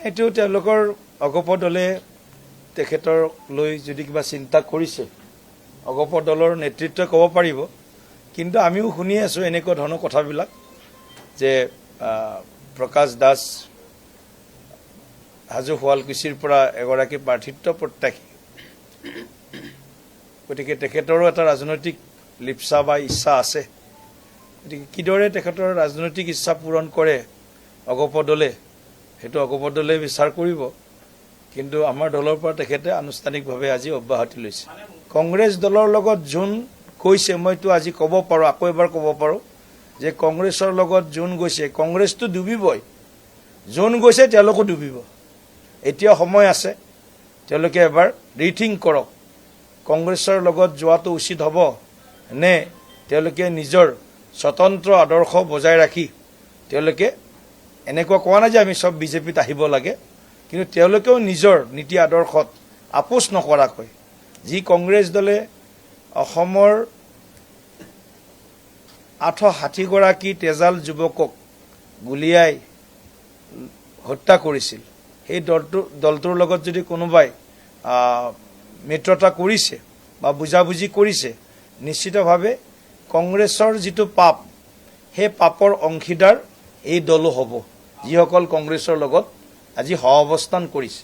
এইটো তেওঁলোকৰ অগপ দলে তেখেতৰ লৈ যদি কিবা চিন্তা কৰিছে অগপ দলৰ নেতৃত্বই ক'ব পাৰিব। কিন্তু আমিও শুনি আছোঁ এনেকুৱা ধৰণৰ কথাবিলাক যে প্ৰকাশ দাস হাজো শুৱালকুছিৰ পৰা এগৰাকী প্ৰাৰ্থিত্ব প্ৰত্যাশী, গতিকে তেখেতৰো এটা ৰাজনৈতিক লিপ্সা বা ইচ্ছা আছে। গতিকে কিদৰে তেখেতৰ ৰাজনৈতিক ইচ্ছা পূৰণ কৰে অগপ দলে, সেইটো অগপ দলে বিচাৰ কৰিব। কিন্তু আমাৰ দলৰ পৰা তেখেতে আনুষ্ঠানিকভাৱে আজি অব্যাহতি লৈছে। কংগ্ৰেছ দলৰ লগত যোন গৈছে, মইতো আজি ক'ব পাৰোঁ, আকৌ এবাৰ ক'ব পাৰোঁ যে কংগ্ৰেছৰ লগত যোন গৈছে, কংগ্ৰেছটো ডুবিবই, যোন গৈছে তেওঁলোকো ডুবিব। এতিয়া সময় আছে, তেওঁলোকে এবাৰ ৰিথিংক কৰক, কংগ্ৰেছৰ লগত যোৱাটো উচিত হ'ব নে তেওঁলোকে নিজৰ স্বতন্ত্ৰ আদৰ্শ বজাই ৰাখি তেওঁলোকে এনেকুৱা কোৱা নাই যে আমি চব বিজেপিত আহিব লাগে, কিন্তু তেওঁলোকেও নিজৰ নীতি আদৰ্শত আপোচ নকৰাকৈ যি কংগ্ৰেছ দলে অসমৰ 860গৰাকী তেজাল যুৱকক গুলীয়াই হত্যা কৰিছিল, সেই দলটোৰ লগত যদি কোনোবাই মিত্ৰতা কৰিছে বা বুজাবুজি কৰিছে, নিশ্চিতভাৱে কংগ্ৰেছৰ যিটো পাপ, সেই পাপৰ অংশীদাৰ এই দলো হ'ব, যিসকল কংগ্ৰেছৰ লগত আজি সহাৱস্থান কৰিছে।